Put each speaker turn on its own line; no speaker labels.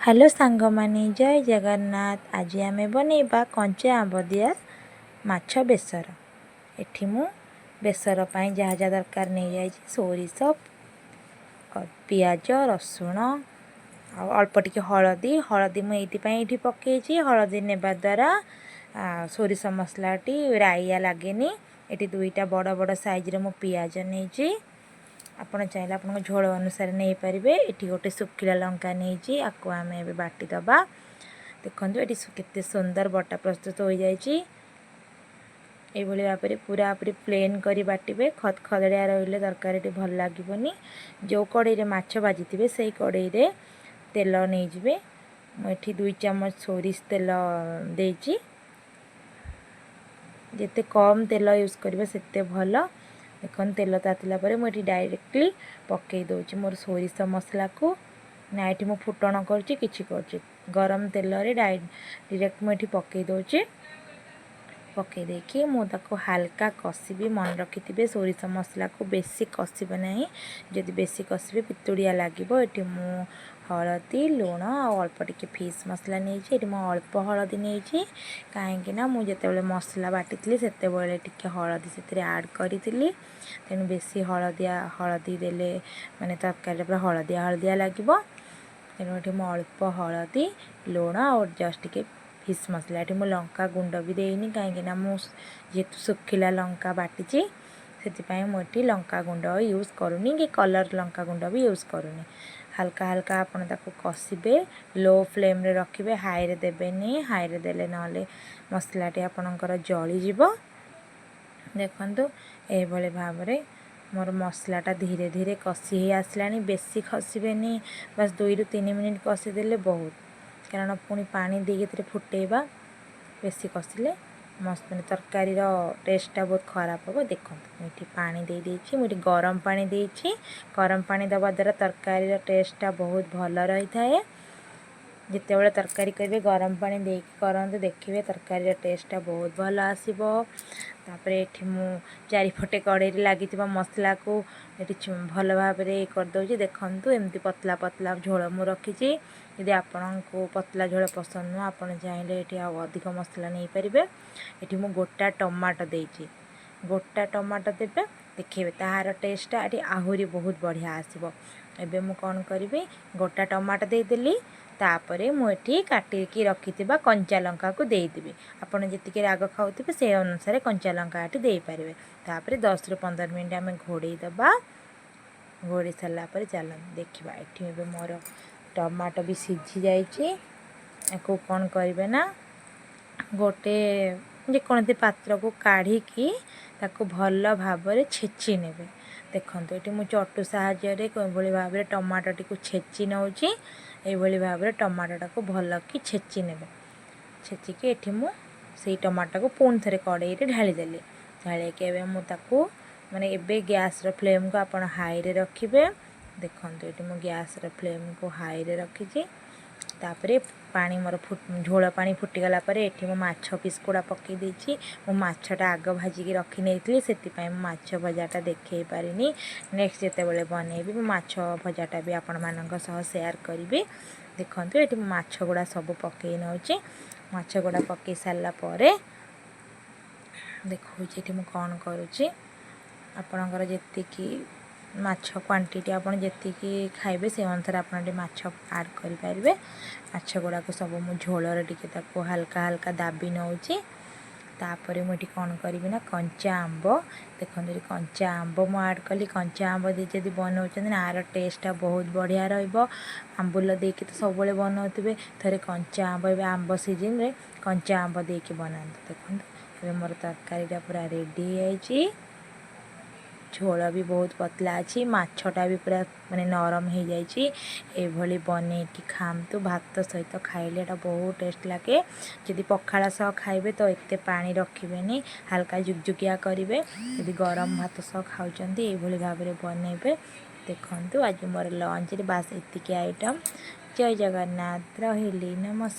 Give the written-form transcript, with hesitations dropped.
Hello सांग मानी जय जगन्नाथ। आज आम बनइबा कंचा आंब दिया माछ बेसर। एठी मु बेसर पाई जहाँ जहाँ दरकार नहीं जाए सोरिष पियाज रसुण अल्प टिके हलदी हलदी मुझे पकई हलदी नेबा द्वारा सोरिष मसलाटी राइया लगेनी। ये दुईटा बड़ बड़ साइज मु पियाज नहीं आपण चाहिए आप झोल अनुसार नहीं पारे। ये गोटे सुखिला लंका नहीं आपको आम ए बाटीदबा। देखो ये केते सुंदर बटा प्रस्तुत हो जाए। भाव में पूरा पूरी प्लेन करी बाटे खद खदड़िया रही तरकारी भल लगे। जो कड़े माछ भाजी थे से कड़े तेल नहीं मुझे 2 चामच सोरिष तेल देती। जिते कम तेल यूज करेंगे सेते भल। देखो तेल तातिला मुझे डायरेक्टली पकई दूसरी मोर सोरिष मसला को ना ये मुझे फुटण कर गरम तेल डायरेक्ट मुझे पकई दूसरी। पकई देखिए मुझे हाल्का कषिबी मन रखी सोरिष मसला को बेसी कषिबे नहीं। जदि बेसी कषिबे पितुड़िया लगे। ये मु हलदी लुण अल्प टिके फिश मसला नहीं अल्प हलदी नहीं कहीं मुझे मसला बाटी से हलदी से आड करी तेणु बेसी हलदी देले माने तरकारी पूरा हलदिया हलदिया लगे। तेणु ये अल्प हलदी लुण और जस्ट टिके फिश मसला ये मुझे लंका गुंड भी देनी कहीं जेहेतु सुखिला लंका बाटी से मुझे लंका गुंड यूज करूनी कि कलर लंका गुंड भी यूज करूनी। हल्का हल्का आपन ताको कषिबे लो फ्लेम रे रखिबे हाई रे देबेनी। हाई रे देले नले मसलाटी आपनकर जली जीवो। देखंतु ए भले भाव रे मोर मसलाटा धीरे धीरे कषि ही आसलानी। बेसी खसिबेनी बस 2 ରୁ 3 मिनिट कषि देले बहुत कारण पुणी पानी देके फुटेबा। बेसी कषिले मस्त मैंने तरकारी टेस्टा बहुत खराब हम। देखो मुझे पानी दे देछि मुझे गरम पानी देछि। गरम पानी दबा द्वारा तरकारी टेस्टा बहुत भल रही थाए। जिते बड़े तरकारी करेंगे गरम पानी देके करते देखिए तरकारी टेस्टा बहुत भल आसो। तापर ये मु चारिपटे कड़े लगी मसला को भल भाव में करदे। देखु एमती पतला पतला झोल मु रखी। यदि आपण को पतला झोल पसंद नुह आप चाहिए ये अधिक मसला नहीं पारे। ये मु गोटा टमाटो देती गोटा टमाटो देवे देखिए तार टेस्टा ये आहरी बहुत बढ़िया आसो। एबे मु कौन करी गोटा टमाटो देदेली तापरे मुझे काटिकी रखी कंचा लंका को देदेवी। आपड़ जी राग खाऊे से अनुसार कंचा लंका ये देपारे। तापर 10 ରୁ 15 मिनट आम घोड़े दबा। घोड़ी सारा चल देखा ये मोर टमाटो भी सीझी जाइए। कौन करेंगे ना गोटे जेकोसी पात्र को काढ़ी भल भाव में छेची ने। देखो ये मुझे चटू साहाय्य भाव में टमाटो टी को छेची नौची। ये भाव में टमाटोटा को भल कि छेची ने। छेचिकी ये मुझे टमाटो को पुणी थे कड़े ढालीदेली। ढाली मुझे माने एबे गैस फ्लेम को आप हाई रे रखिए। देखो ये मु गैस फ्लेम को हाई रे रखी। तापरे पानी मोर झोल पानी फुटीगला ये मो माछ पीस गुड़ा पकई देछि। मो माछटा आग भाजिकी रखी नहीं से माछ भजाटा देखे पारिनी। नेक्स्ट जिते बड़े बनइबी मो माछ भजाटा भी आपण मानक सह शेयर करी। देखो ये माछ गुड़ा सब पकई नौचे। माछ गुड़ा पकई सारा पर देखो ये मु कौन करुच्ची आपणकर जी माछ क्वांटिटी आपन जी खाइबे से अनुसार आप माछ आड करें। माछ गुड़ाक सब मु झोलर टिके हल्का हल्का दाबी नौची। तापर मुझे कौन करी ना कंचा आंब देखो कंचा आंब मु आड कली। कंचा आंब जब बनाऊँ आर टेस्टा बहुत बढ़िया रंबुल देकी तो सब बनाऊे थे कंचा आंब ए आंब सीजन रे कंचा आंब देकी बना। देखो ये मोर तरकारी पूरा रेडी है। झोल भी बहुत पतला अच्छी माछटा भी पूरा माने नरम हो जाए। बन कि खातु भात सहित खाइले बहुत टेस्ट लगे। जदि पखाला सह खाइबे तो एते पानी रखिबेनी हल्का जुगजुगिया करेंगे। यदि गरम भात सह खाऊँगी ये भाव में बनइबे। देखु आज मोर लंच बास एतिकी आइटम। जय जगन्नाथ रही नमस्कार।